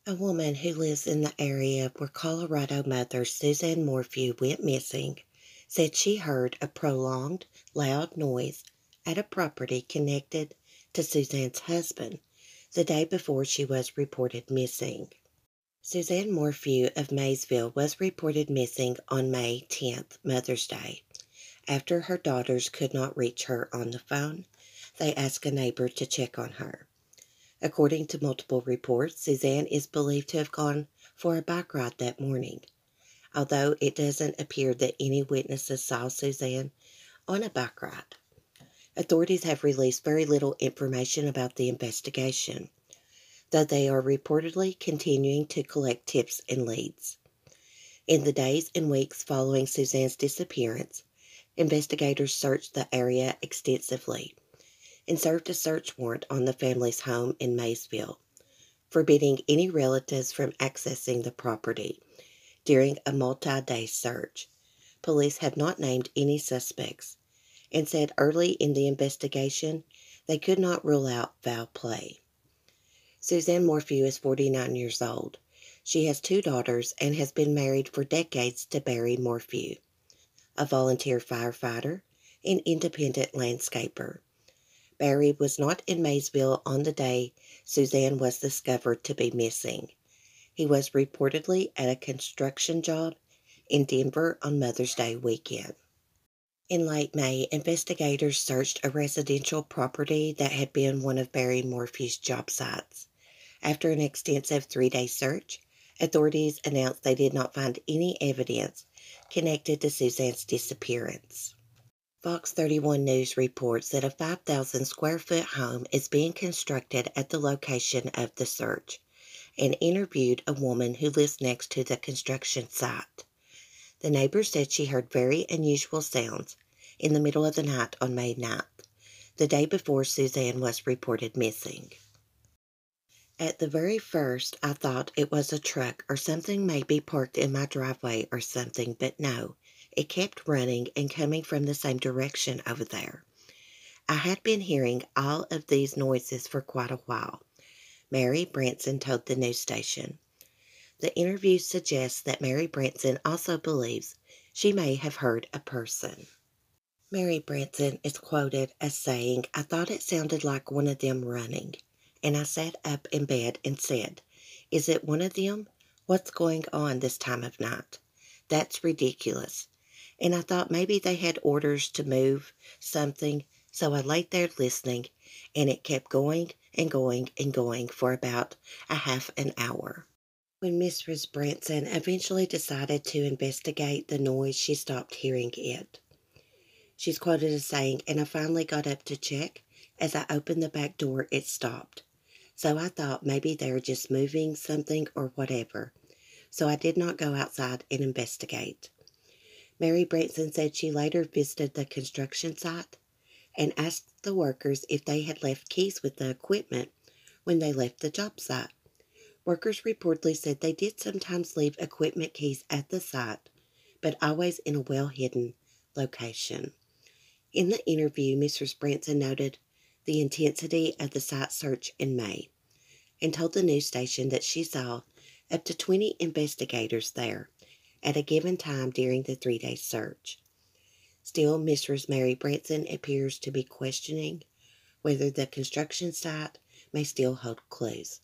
A woman who lives in the area where Colorado mother Suzanne Morphew went missing said she heard a prolonged, loud noise at a property connected to Suzanne's husband the day before she was reported missing. Suzanne Morphew of Maysville was reported missing on May 10th, Mother's Day. After her daughters could not reach her on the phone, they asked a neighbor to check on her. According to multiple reports, Suzanne is believed to have gone for a bike ride that morning, although it doesn't appear that any witnesses saw Suzanne on a bike ride. Authorities have released very little information about the investigation, though they are reportedly continuing to collect tips and leads. In the days and weeks following Suzanne's disappearance, investigators searched the area extensively and served a search warrant on the family's home in Maysville, forbidding any relatives from accessing the property during a multi-day search. Police have not named any suspects and said early in the investigation they could not rule out foul play. Suzanne Morphew is 49 years old. She has two daughters and has been married for decades to Barry Morphew, a volunteer firefighter and independent landscaper. Barry was not in Maysville on the day Suzanne was discovered to be missing. He was reportedly at a construction job in Denver on Mother's Day weekend. In late May, investigators searched a residential property that had been one of Barry Morphew's job sites. After an extensive 3-day search, authorities announced they did not find any evidence connected to Suzanne's disappearance. Fox 31 News reports that a 5,000 square foot home is being constructed at the location of the search, and interviewed a woman who lives next to the construction site. The neighbor said she heard very unusual sounds in the middle of the night on May 9th, the day before Suzanne was reported missing. At the very first, I thought it was a truck or something maybe parked in my driveway or something, but no, it kept running and coming from the same direction over there. I had been hearing all of these noises for quite a while, Mary Branson told the news station. The interview suggests that Mary Branson also believes she may have heard a person. Mary Branson is quoted as saying, "I thought it sounded like one of them running, and I sat up in bed and said, 'Is it one of them? What's going on this time of night? That's ridiculous.' And I thought maybe they had orders to move something, so I laid there listening, and it kept going and going and going for about a half an hour." When Mistress Branson eventually decided to investigate the noise, she stopped hearing it. She's quoted as saying, "And I finally got up to check. As I opened the back door, it stopped. So I thought maybe they were just moving something or whatever. So I did not go outside and investigate." Mary Branson said she later visited the construction site and asked the workers if they had left keys with the equipment when they left the job site. Workers reportedly said they did sometimes leave equipment keys at the site, but always in a well-hidden location. In the interview, Mrs. Branson noted the intensity of the site search in May and told the news station that she saw up to 20 investigators there at a given time during the 3-day search. Still, Mrs. Mary Branson appears to be questioning whether the construction site may still hold clues.